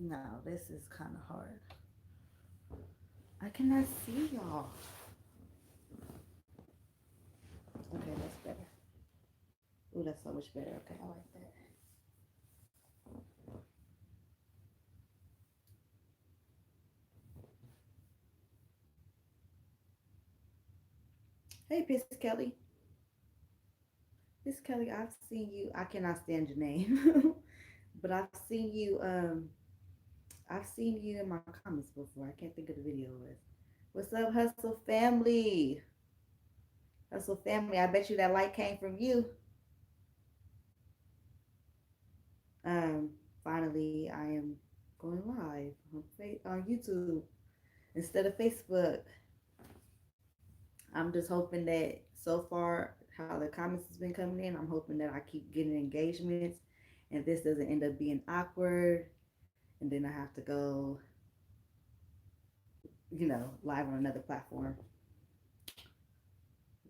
No, this is kind of hard. I cannot see y'all. Okay, that's better. Ooh, that's so much better. Okay, I like that. Hey, Miss Kelly. Miss Kelly, I've seen you. I cannot stand your name, but I've seen you in my comments before. I can't think of the video it was. What's up, Hustle Family? Hustle Family. I bet you that light came from you. Um, Finally, I am going live on YouTube instead of Facebook. I'm just hoping that so far, how the comments has been coming in, I'm hoping that I keep getting engagements and this doesn't end up being awkward. And then I have to go, live on another platform.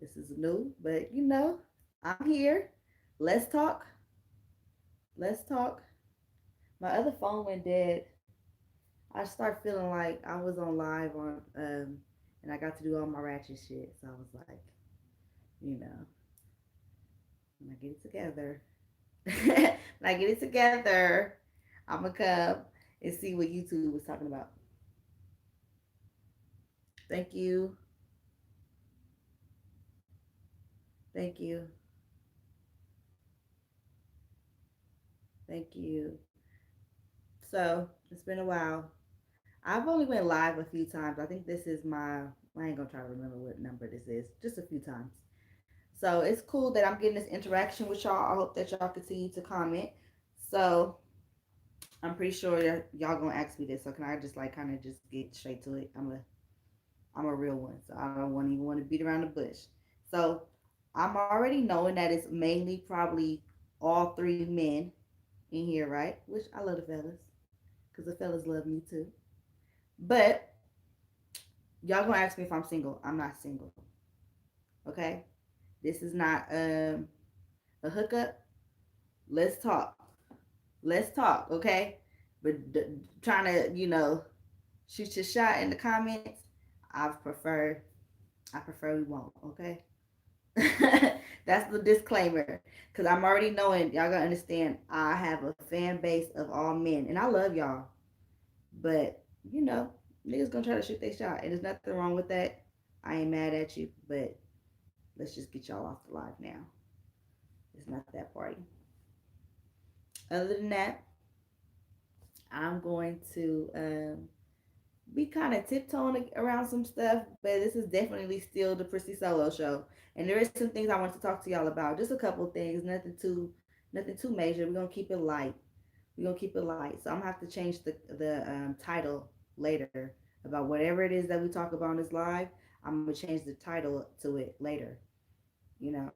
This is new, but I'm here. Let's talk. Let's talk. My other phone went dead. I started feeling like I was on live and I got to do all my ratchet shit. So I was like, you know, when I get it together, when I get it together, I'm gonna come and see what YouTube was talking about. Thank you, thank you, thank you. So it's been a while. I've only went live a few times. I think this is my. I ain't gonna try to remember what number this is. Just a few times. So it's cool that I'm getting this interaction with y'all. I hope that y'all continue to comment. So I'm pretty sure that y'all gonna ask me this. So can I just like kind of just get straight to it? I'm a real one, so I don't want even want to beat around the bush. So I'm already knowing that it's mainly probably all three men in here, right? Which I love the fellas, cause the fellas love me too. But y'all gonna ask me if I'm single. I'm not single. Okay, this is not a hookup. Let's talk. Let's talk. Okay, but trying to shoot your shot in the comments. I prefer I prefer we won't. Okay. That's the disclaimer. Cause I'm already knowing y'all gonna understand. I have a fan base of all men, and I love y'all. But you know, niggas gonna try to shoot their shot, and there's nothing wrong with that. I ain't mad at you, but let's just get y'all off the live now. It's not that party. Other than that, I'm going to be kind of tiptoeing around some stuff, but this is definitely still the Prissy Solo show. And there is some things I want to talk to y'all about. Just a couple things, nothing too major. We're gonna keep it light. We're gonna keep it light. So I'm gonna have to change the title later about whatever it is that we talk about in this live. I'm gonna change the title to it later. You know,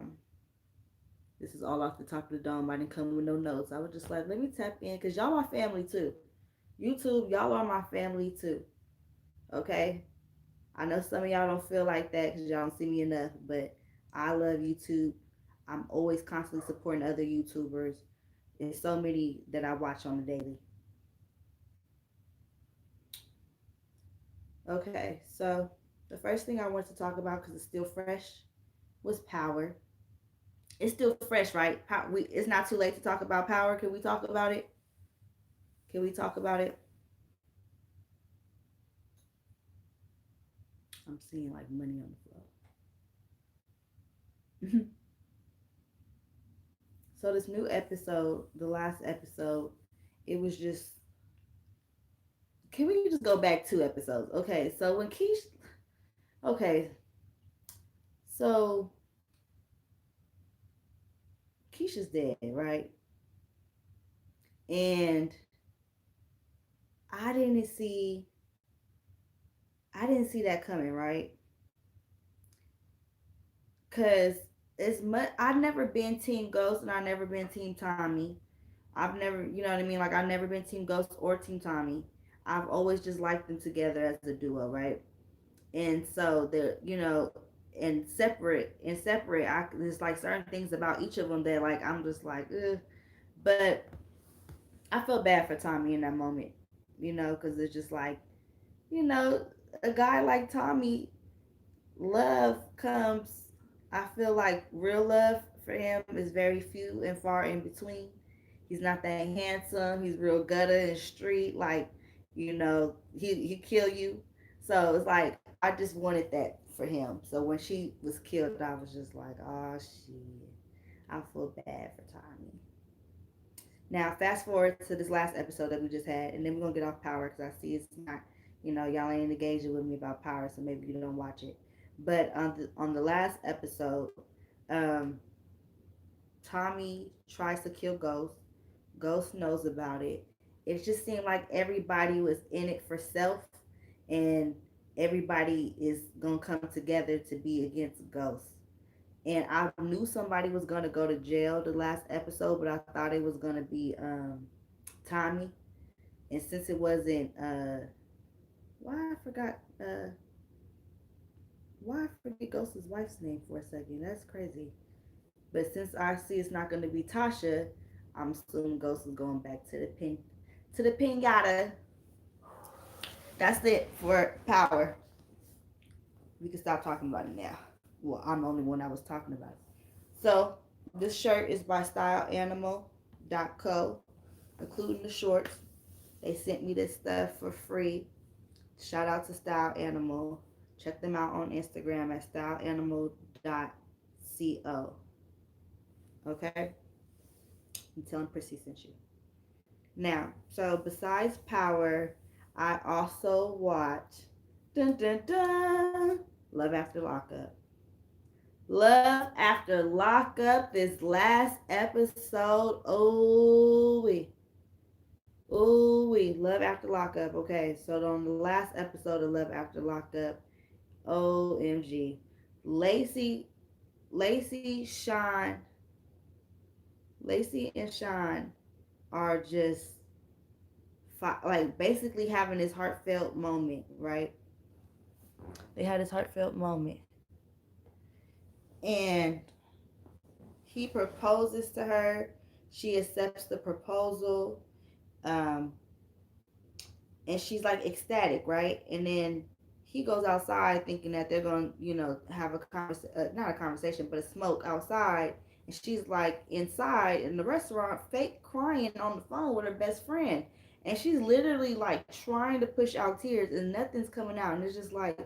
this is all off the top of the dome. I didn't come with no notes. I was just like, let me tap in because y'all my family too. YouTube, y'all are my family too. Okay, I know some of y'all don't feel like that because y'all don't see me enough, but I love YouTube. I'm always constantly supporting other YouTubers. There's so many that I watch on the daily. Okay, so the first thing I want to talk about because it's still fresh was power. It's still fresh, right? It's not too late to talk about power. Can we talk about it? Can we talk about it? I'm seeing like money on the floor. So this new episode, the last episode, it was just. Can we just go back 2 episodes? Okay, so when Keish, okay, so Keisha's dead, right? And I didn't see, I didn't see that coming, right? Cause as much, I've never been Team Ghost and I've never been Team Tommy. I've never, you know what I mean? Like I've never been Team Ghost or Team Tommy. I've always just liked them together as a duo, right? And so they're, and separate. There's like certain things about each of them that I'm just like, ugh. But I felt bad for Tommy in that moment. because it's just like, you know, a guy like Tommy, love comes, I feel like real love for him is very few and far in between. He's not that handsome. He's real gutter and street. Like, he kill you. So it's like I just wanted that for him. So when she was killed, I was just like, oh shit, I feel bad for Tommy. Now fast forward to this last episode that we just had, and then we're gonna get off Power because I see it's not, y'all ain't engaging with me about Power, so maybe you don't watch it. But on the last episode, um, Tommy tries to kill Ghost. Ghost knows about it. It just seemed like everybody was in it for self, and everybody is gonna come together to be against Ghost. And I knew somebody was gonna go to jail the last episode, but I thought it was gonna be Tommy. And since it wasn't, why I forgot, why I forget Ghost's wife's name for a second? That's crazy. But since I see it's not gonna be Tasha, I'm assuming Ghost is going back to the pinata. That's it for Power. We can stop talking about it now. Well, I'm the only one that was talking about it. So this shirt is by styleanimal.co, including the shorts. They sent me this stuff for free. Shout out to Style Animal. Check them out on Instagram at styleanimal.co. Okay? And tell them Prissy sent you. Now, so besides Power, I also watch dun dun dun Love After Lockup. Love After Lockup, this last episode. Oh, we Love After Lockup. Okay, so on the last episode of Love After Lockup, OMG, Lacey, Lacey, Sean, Lacey and Sean are just like basically having this heartfelt moment, right? They had this heartfelt moment, and he proposes to her. She accepts the proposal. Um, and she's like ecstatic, right? And then he goes outside thinking that they're going to, have a not a conversation, but a smoke outside. And she's like inside in the restaurant, fake crying on the phone with her best friend. And she's literally like trying to push out tears and nothing's coming out. And it's just like,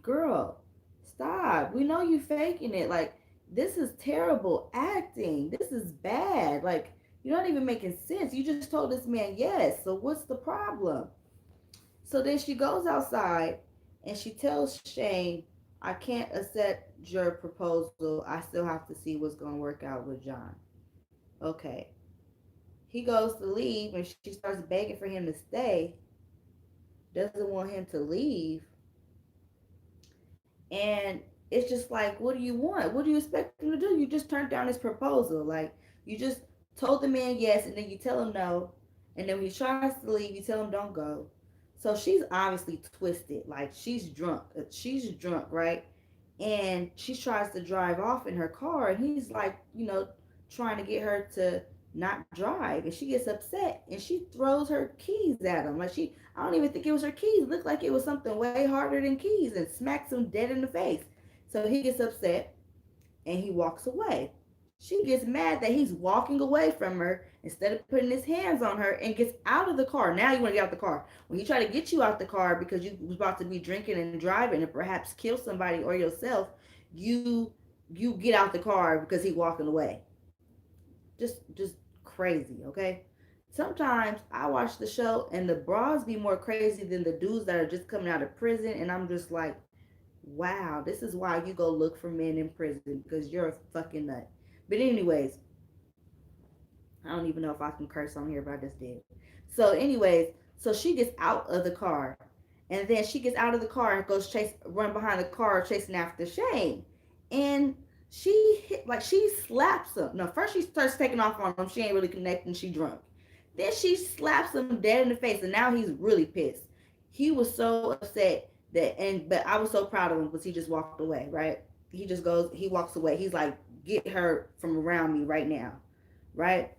girl, stop. We know you faking it. Like, this is terrible acting. This is bad. Like, you're not even making sense. You just told this man yes. So what's the problem? So then she goes outside and she tells Shane, I can't accept your proposal. I still have to see what's going to work out with John. Okay. He goes to leave and she starts begging for him to stay. Doesn't want him to leave. And it's just like, what do you want? What do you expect him to do? You just turned down his proposal. Like, you just told the man yes, and then you tell him no. And then when he tries to leave, you tell him don't go. So she's obviously twisted. Like, she's drunk. She's drunk, right? And she tries to drive off in her car, and he's like, trying to get her to not drive. And she gets upset, and she throws her keys at him. Like, I don't even think it was her keys. It looked like it was something way harder than keys, and smacks him dead in the face. So he gets upset, and he walks away. She gets mad that he's walking away from her instead of putting his hands on her, and gets out of the car. Now you want to get out the car. When he try to get you out the car because you was about to be drinking and driving and perhaps kill somebody or yourself, you get out the car because he walking away. Just crazy, okay? Sometimes I watch the show and the bras be more crazy than the dudes that are just coming out of prison, and I'm just like, wow, this is why you go look for men in prison, because you're a fucking nut. But anyways, I don't even know if I can curse on here, but I just did. So anyways, so she gets out of the car, and then she gets out of the car and goes run behind the car chasing after Shane, and she slaps him. No, first she starts taking off on him. She ain't really connecting. She drunk. Then she slaps him dead in the face, and now he's really pissed. He was so upset but I was so proud of him because he just walked away. Right? He walks away. He's like, get her from around me right now. Right?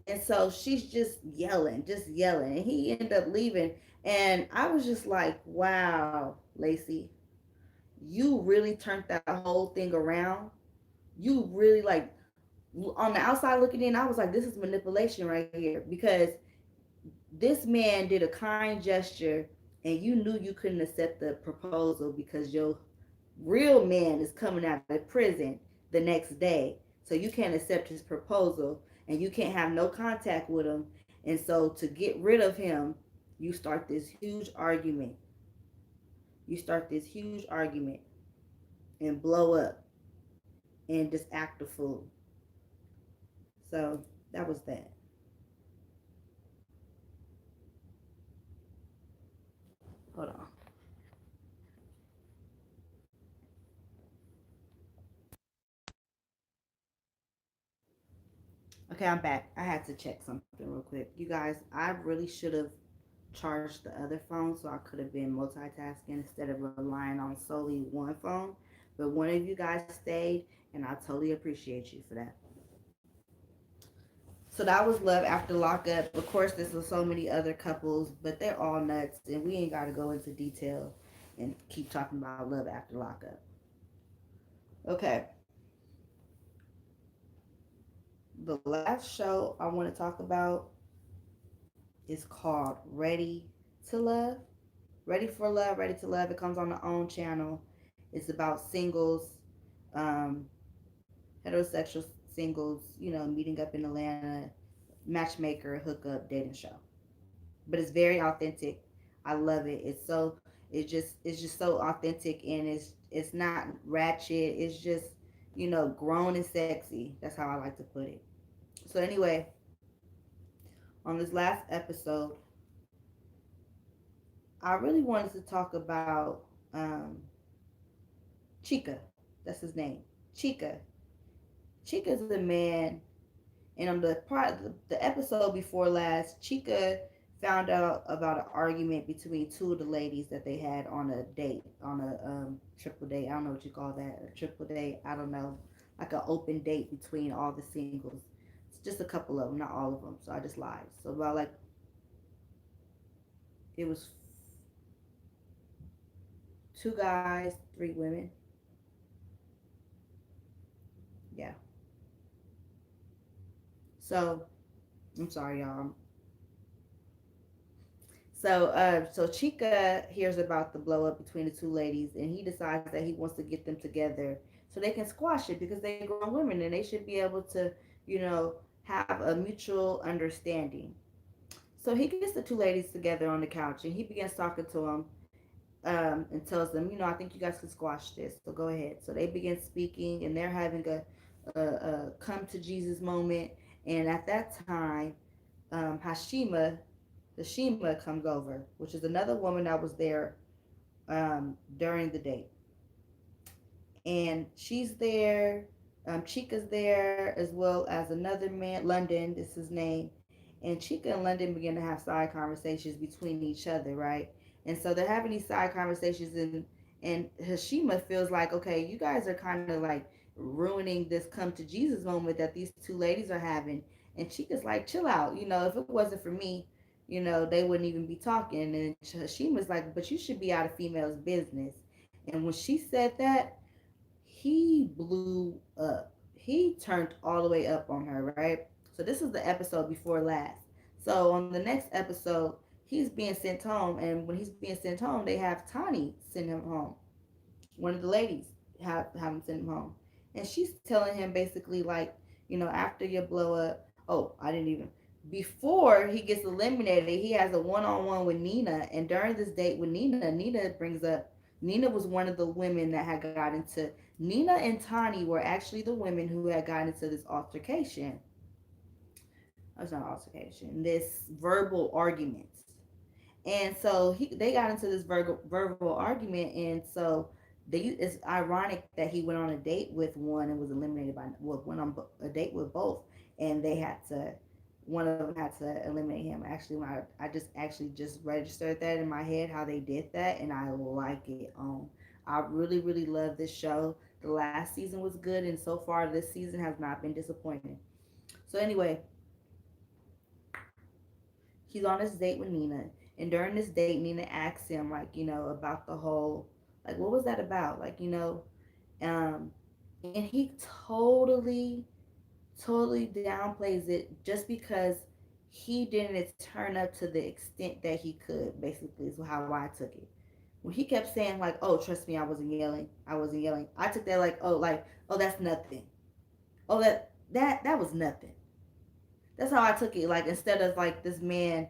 And so she's just yelling, and he ended up leaving. And I was just like, wow, Lacey, you really turned that whole thing around. You really like, on the outside looking in, I was like, this is manipulation right here, because this man did a kind gesture, and you knew you couldn't accept the proposal because your real man is coming out of prison the next day. So you can't accept his proposal, and you can't have no contact with him. And so to get rid of him, you start this huge argument. You start this huge argument and blow up and just act a fool. So that was that. Hold on. Okay, I'm back. I had to check something real quick. You guys, I really should have charged the other phone so I could have been multitasking instead of relying on solely one phone. But one of you guys stayed, and I totally appreciate you for that. So that was Love After Lockup. Of course, there's so many other couples, but they're all nuts, and we ain't got to go into detail and keep talking about Love After Lockup. Okay, the last show I want to talk about is called Ready to Love. Ready for Love, Ready to Love. It comes on the own channel. It's about singles, um, heterosexual singles, meeting up in Atlanta, matchmaker, hookup, dating show. But it's very authentic. I love it. It's just so authentic, and it's not ratchet. It's just grown and sexy. That's how I like to put it. So anyway, on this last episode, I really wanted to talk about Chica. That's his name. Chica. Chica's a man. And on the episode before last, Chica found out about an argument between two of the ladies that they had on a date, on a triple date. I don't know what you call that, a triple date. I don't know, like an open date between all the singles. It's just a couple of them, not all of them. So I just lied. So about like it was two guys, three women. Yeah. So I'm sorry, y'all. So Chica hears about the blow up between the two ladies, and he decides that he wants to get them together so they can squash it because they're grown women and they should be able to, have a mutual understanding. So he gets the two ladies together on the couch and he begins talking to them, and tells them, I think you guys can squash this. So go ahead. So they begin speaking, and they're having a come to Jesus moment. And at that time, Hashima comes over, which is another woman that was there during the date. And she's there. Chica's there, as well as another man, London, this is his name. And Chica and London begin to have side conversations between each other, right? And so they're having these side conversations, and Hashima feels like, okay, you guys are kind of like ruining this come to Jesus moment that these two ladies are having. And Chica's like, chill out. If it wasn't for me, they wouldn't even be talking. And Hashima's like, but you should be out of females' business. And when she said that, he blew up. He turned all the way up on her, right? So this is the episode before last. So on the next episode, he's being sent home, and when he's being sent home, they have Tani send him home. One of the ladies have him send him home, and she's telling him basically like, after your blow up. Oh, I didn't even. Before he gets eliminated, he has a one-on-one with Nina, and during this date with Nina brings up Nina was one of the women that had got into. Nina and Tani were actually the women who had gotten into this altercation. That's not altercation. This verbal argument. And so they got into this verbal argument, and so it's ironic that he went on a date with one and was eliminated by, well, went on a date with both, and they had to, one of them had to eliminate him. Actually, I just actually just registered that in my head how they did that, and I like it. I really really love this show. The last season was good, and so far this season has not been disappointing. So anyway, He's on this date with Nina, and during this date, Nina asks him like, about the whole, like, what was that about? Like, um, and he totally downplays it just because he didn't turn up to the extent that he could. Basically, is how I took it. When he kept saying like, "Oh, trust me, I wasn't yelling," I took that like, "Oh, that's nothing. Oh, that was nothing." That's how I took it. Like instead of like this man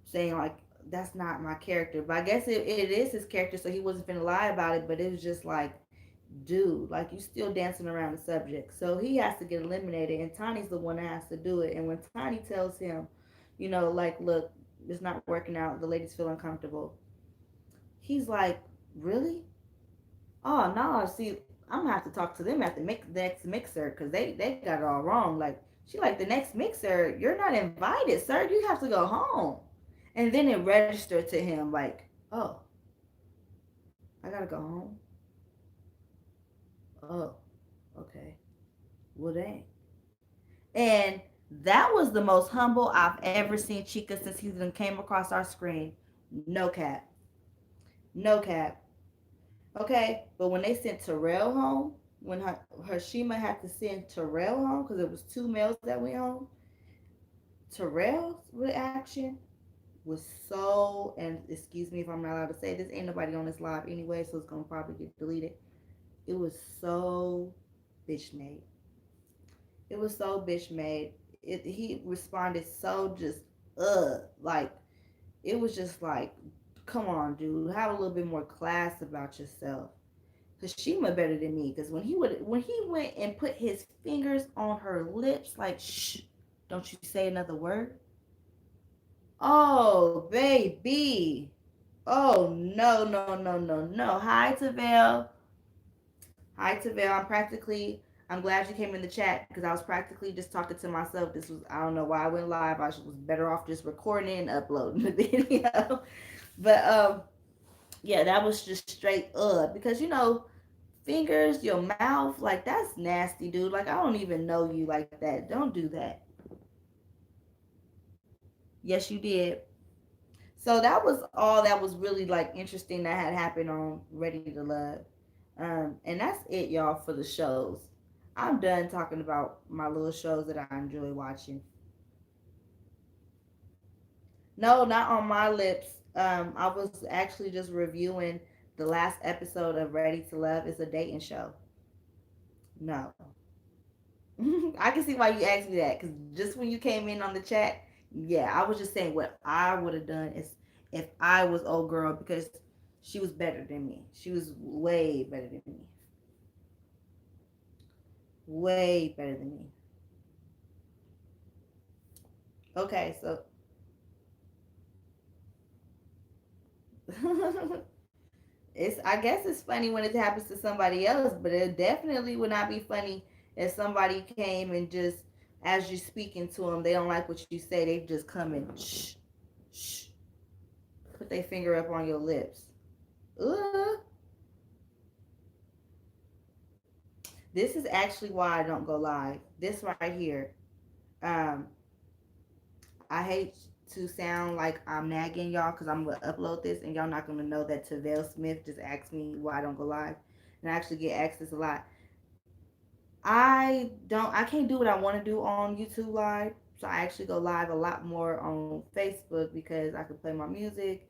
saying like that's not my character, but I guess it is his character, so he wasn't finna lie about it. But it was just like, dude, like you still dancing around the subject. So he has to get eliminated, and Tony's the one that has to do it. And when Tony tells him, like, look, it's not working out, the ladies feel uncomfortable. He's like, really? Oh no, see, I'm gonna have to talk to them at the next mixer because they got it all wrong. Like she like the next mixer, you're not invited, sir. You have to go home. And then it registered to him like, oh, I gotta go home. Oh, okay. Well, dang. And that was the most humble I've ever seen Chica since he came across our screen. No cap. No cap. Okay, but when they sent Terrell home, when her Shima had to send Terrell home because it was two males that went home, Terrell's reaction was so, and excuse me if I'm not allowed to say this, ain't nobody on this live anyway, so it's gonna probably get deleted. It was so bitch made. It was so bitch made. He responded so just like it was just like, come on, dude, have a little bit more class about yourself. Cause Shima better than me. Cause when he went and put his fingers on her lips, like shh, don't you say another word. Oh baby. Oh no. Hi Tavel. Hi Tavel. I'm glad you came in the chat because I was practically just talking to myself. This was I don't know why I went live. I was better off just recording and uploading the video. But yeah, that was just straight up because fingers, your mouth, like that's nasty, dude. Like I don't even know you like that. Don't do that. Yes, you did. So that was all that was really like interesting that had happened on Ready to Love. And that's it, y'all, for the shows. I'm done talking about my little shows that I enjoy watching. No, not on my lips. I was actually just reviewing the last episode of Ready to Love. It's a dating show. No. I can see why you asked me that because just when you came in on the chat, yeah, I was just saying what I would have done is if I was old girl because she was better than me. She was way better than me. Way better than me. Okay, so it's I guess it's funny when it happens to somebody else, but it definitely would not be funny if somebody came and just as you're speaking to them, they don't like what you say, they just come and shh, shh, put their finger up on your lips. Ugh. This is actually why I don't go live. This right here. Um, I hate to sound like I'm nagging y'all because I'm gonna upload this and y'all not gonna know that Tavell Smith just asked me why I don't go live, and I actually get asked this a lot. I can't do what I want to do on YouTube live. So I actually go live a lot more on Facebook because I can play my music.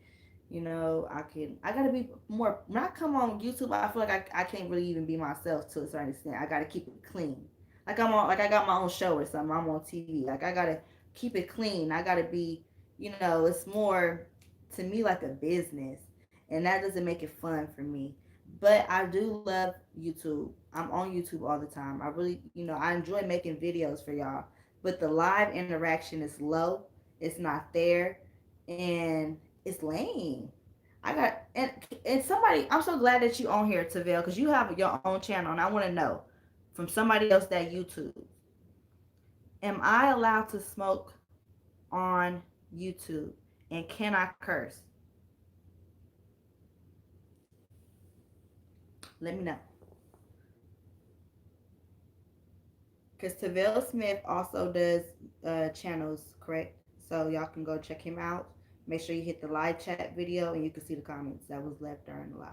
I gotta be more when I come on YouTube, I feel like I can't really even be myself to a certain extent. I gotta keep it clean. Like I got my own show or something. I'm on TV. Like I gotta keep it clean. I gotta be, it's more to me like a business. And that doesn't make it fun for me. But I do love YouTube. I'm on YouTube all the time. I really, I enjoy making videos for y'all. But the live interaction is low. It's not there. And it's lame. I got and somebody. I'm so glad that you on here, Tavell, because you have your own channel, and I want to know from somebody else that YouTube. Am I allowed to smoke on YouTube, and can I curse? Let me know. Because Tavell Smith also does channels, correct? So y'all can go check him out. Make sure you hit the live chat video and you can see the comments that was left during the live.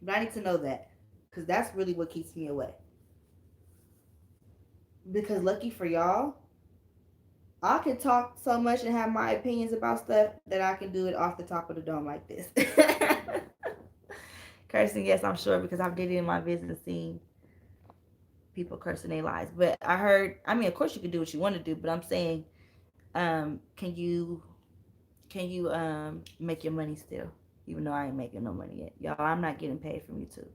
But I need to know that because that's really what keeps me away. Because lucky for y'all, I can talk so much and have my opinions about stuff that I can do it off the top of the dome like this. Cursing, yes, I'm sure because I've did it in my business scene. People cursing their lives, but I heard. I mean, of course you can do what you want to do, but I'm saying, can you make your money still, even though I ain't making no money yet, y'all. I'm not getting paid from YouTube.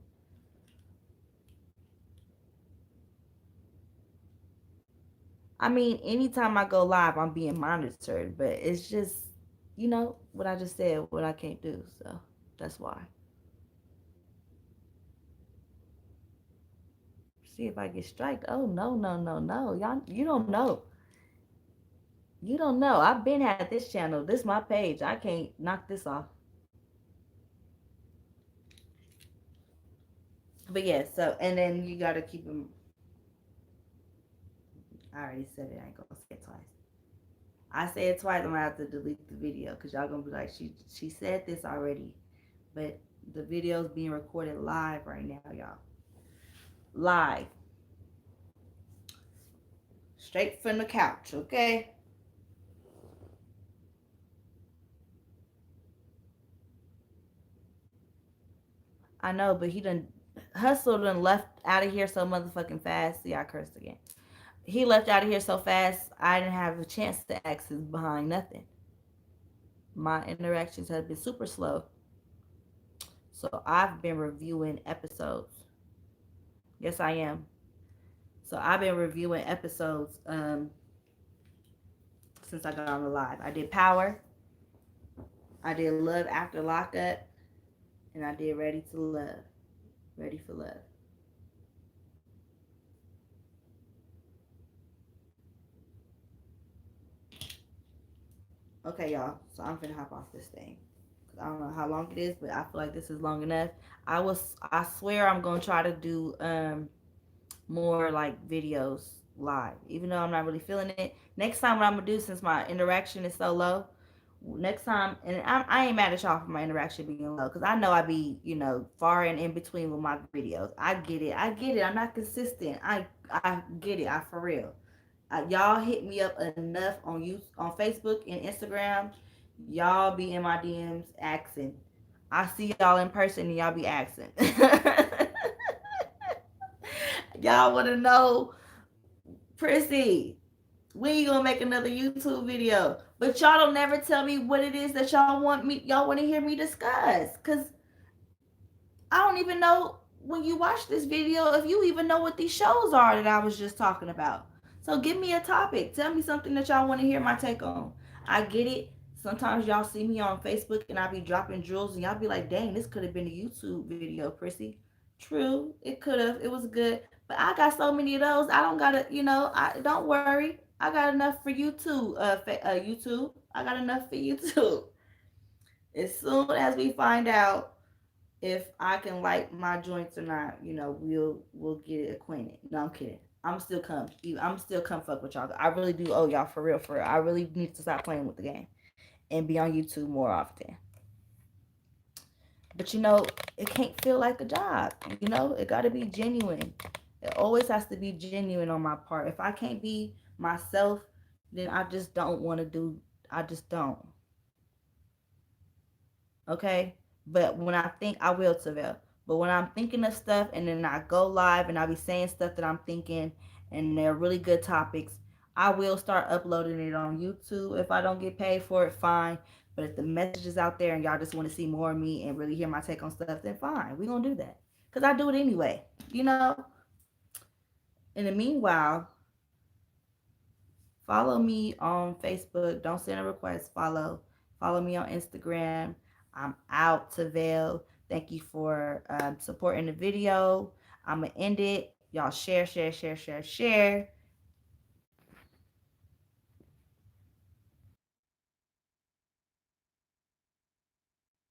I mean, anytime I go live, I'm being monitored, but it's just, what I just said, what I can't do. So that's why. See if I get striked. Oh no, no, no, no, y'all. You don't know. You don't know. I've been at this channel. This my page. I can't knock this off. But yeah. So and then you gotta keep them. I already said it. I ain't gonna say it twice. I say it twice. I'm gonna have to delete the video because y'all gonna be like, she said this already, but the video's being recorded live right now, y'all. Live, straight from the couch. Okay. I know, but he done hustle done left out of here so motherfucking fast. See, I cursed again. He left out of here so fast. I didn't have a chance to access behind nothing. My interactions have been super slow. So I've been reviewing episodes. Yes, I am. So I've been reviewing episodes since I got on the live. I did Power, I did Love After Lockup, and I did Ready to Love. Ready for Love. Okay, y'all. So I'm finna hop off this thing. I don't know how long it is, but I feel like this is long enough. I swear I'm gonna try to do more like videos live, even though I'm not really feeling it. Next time, what I'm gonna do, since my interaction is so low, next time, and I ain't mad at y'all for my interaction being low, because I know I be, far and in between with my videos. I get it. I get it. I'm not consistent. I get it. I for real. Y'all hit me up enough on Facebook and Instagram. Y'all be in my DMs asking. I see y'all in person and y'all be asking. Y'all want to know, Prissy, when you gonna make another YouTube video? But y'all don't never tell me what it is that y'all want to hear me discuss. Cause I don't even know when you watch this video if you even know what these shows are that I was just talking about. So give me a topic. Tell me something that y'all want to hear my take on. I get it. Sometimes y'all see me on Facebook and I be dropping drills and y'all be like, dang, this could have been a YouTube video, Prissy. True, it could have. It was good. But I got so many of those. I don't gotta, I don't worry. I got enough for you too, YouTube. I got enough for you too. As soon as we find out if I can like my joints or not, we'll get acquainted. No, I'm kidding. I'm still come fuck with y'all. I really do owe y'all for real, for real. I really need to stop playing with the game and be on YouTube more often. But it can't feel like a job. It got to be genuine. It always has to be genuine on my part. If I can't be myself, then I just don't want to do. I just don't. Okay? But when I think, I will, Tavel. But when I'm thinking of stuff and then I go live and I be saying stuff that I'm thinking and they're really good topics, I will start uploading it on YouTube. If I don't get paid for it, fine. But if the message is out there and y'all just want to see more of me and really hear my take on stuff, then fine. We're going to do that. Because I do it anyway. In the meanwhile, follow me on Facebook. Don't send a request. Follow me on Instagram. I'm out to Vail. Thank you for supporting the video. I'm going to end it. Y'all share, share, share, share, share.